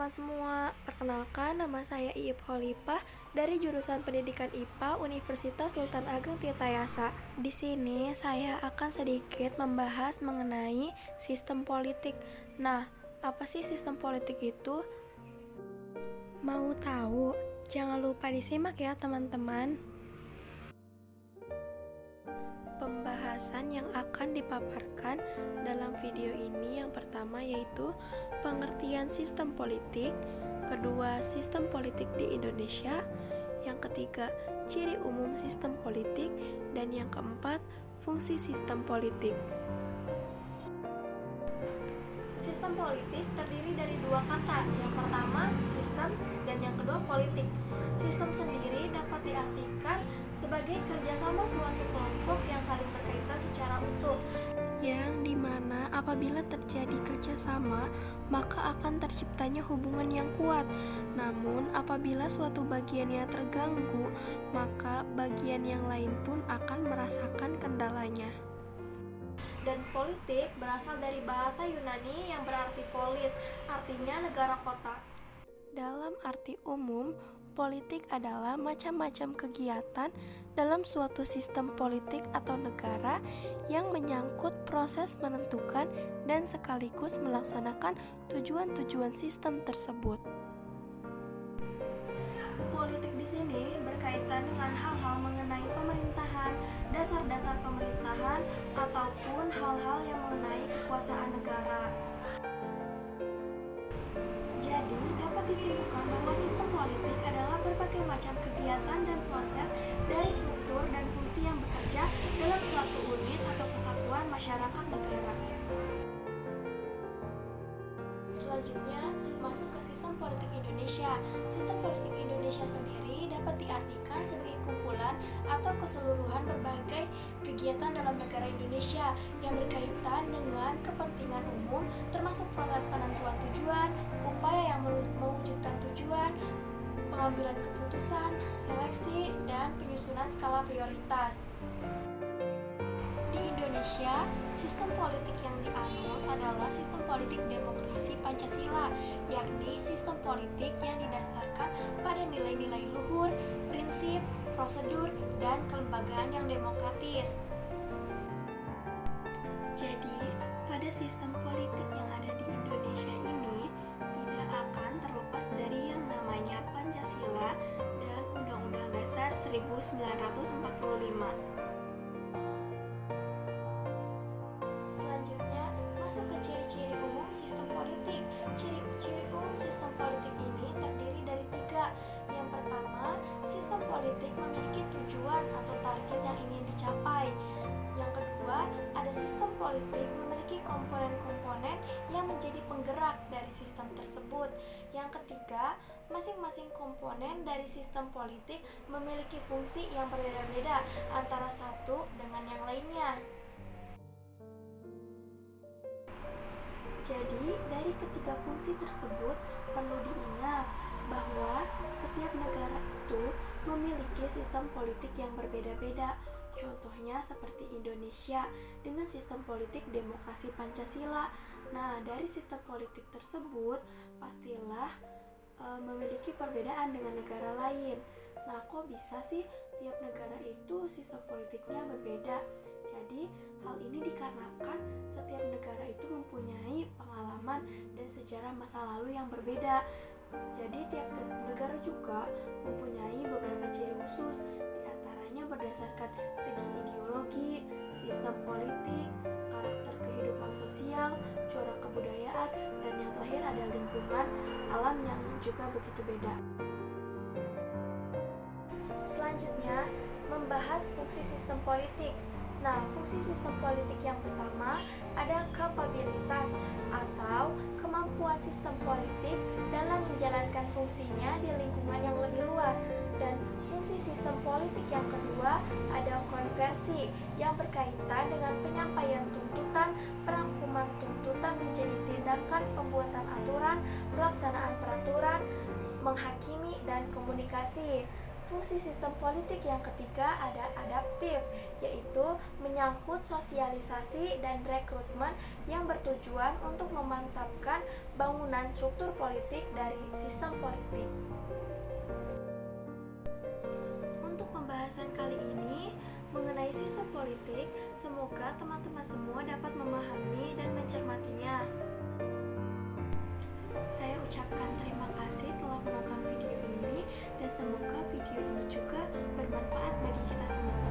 teman-teman semua, perkenalkan nama saya Iip Holipah dari jurusan Pendidikan IPA Universitas Sultan Ageng Tirtayasa. Di sini saya akan sedikit membahas mengenai sistem politik. Nah, apa sih sistem politik itu? Mau tahu? Jangan lupa disimak ya teman-teman. Pembahasan yang akan dipaparkan dalam video ini yang pertama yaitu pengertian sistem politik, kedua sistem politik di Indonesia, yang ketiga ciri umum sistem politik, dan yang keempat fungsi sistem politik. Sistem politik terdiri dari dua kata, yang pertama sistem dan yang kedua politik. Sistem sendiri dapat diartikan sebagai kerjasama suatu kelompok yang saling berkaitan secara utuh, yang dimana apabila terjadi kerjasama maka akan terciptanya hubungan yang kuat. Namun apabila suatu bagiannya terganggu maka bagian yang lain pun akan merasakan kendalanya. Dan politik berasal dari bahasa Yunani yang berarti polis, artinya negara kota. Dalam arti umum, politik adalah macam-macam kegiatan dalam suatu sistem politik atau negara yang menyangkut proses menentukan dan sekaligus melaksanakan tujuan-tujuan sistem tersebut. Politik di sini berkaitan dengan hal-hal mengenai pemerintahan, dasar-dasar pemerintahan, ataupun hal-hal yang mengenai kekuasaan negara. Jadi, dapat disimpulkan bahwa sistem politik adalah berbagai macam kegiatan dan proses dari struktur dan fungsi yang bekerja dalam suatu unit atau kesatuan masyarakat negara. Selanjutnya, masuk ke sistem politik Indonesia. Sistem politik Indonesia sendiri dapat diartikan sebagai kumpulan atau keseluruhan berbagai kegiatan dalam negara Indonesia yang berkaitan dengan kepentingan umum, termasuk proses penentuan tujuan, upaya yang mewujudkan tujuan, pengambilan keputusan, seleksi, dan penyusunan skala prioritas. Di Indonesia, sistem politik yang dianut adalah sistem politik demokrasi Pancasila, yakni sistem politik yang didasarkan pada nilai-nilai luhur, prinsip, prosedur, dan kelembagaan yang demokratis. Jadi, pada sistem politik yang ada di Indonesia ini tidak akan terlepas dari yang namanya Pancasila dan Undang-Undang Dasar 1945. Selanjutnya, masuk ke ciri-ciri umum sistem politik. Ciri-ciri umum sistem politik ini terdiri dari tiga. Yang pertama, sistem politik memiliki tujuan atau target yang ingin dicapai. Yang kedua, ada sistem politik memiliki komponen-komponen yang menjadi penggerak dari sistem tersebut. Yang ketiga, masing-masing komponen dari sistem politik memiliki fungsi yang berbeda-beda antara satu dengan yang lainnya. Jadi, dari ketiga fungsi tersebut perlu diingat bahwa setiap negara itu memiliki sistem politik yang berbeda-beda. Contohnya seperti Indonesia dengan sistem politik demokrasi Pancasila. Nah, dari sistem politik tersebut pastilah memiliki perbedaan dengan negara lain. Nah, kok bisa sih tiap negara itu sistem politiknya berbeda? Jadi, hal ini dikarenakan setiap negara itu mempunyai pengalaman dan sejarah masa lalu yang berbeda. Jadi, tiap negara juga mempunyai beberapa ciri khusus, diantaranya berdasarkan segi ideologi, sistem politik, karakter kehidupan sosial, corak kebudayaan, dan yang terakhir ada lingkungan alam yang juga begitu beda. Selanjutnya, membahas fungsi sistem politik. Nah, fungsi sistem politik yang pertama ada kapabilitas atau kemampuan sistem politik dalam menjalankan fungsinya di lingkungan yang lebih luas. Dan fungsi sistem politik yang kedua ada konversi yang berkaitan dengan penyampaian tuntutan, perangkuman tuntutan menjadi tindakan pembuatan aturan, pelaksanaan peraturan, menghakimi, dan komunikasi. Fungsi sistem politik yang ketiga ada adaptif, yaitu menyangkut sosialisasi dan rekrutmen yang bertujuan untuk memantapkan bangunan struktur politik dari sistem politik. Untuk pembahasan kali ini mengenai sistem politik, semoga teman-teman semua dapat memahami dan mencermatinya. Saya ucapkan terima kasih telah menonton video ini dan semoga video ini juga bermanfaat bagi kita semua.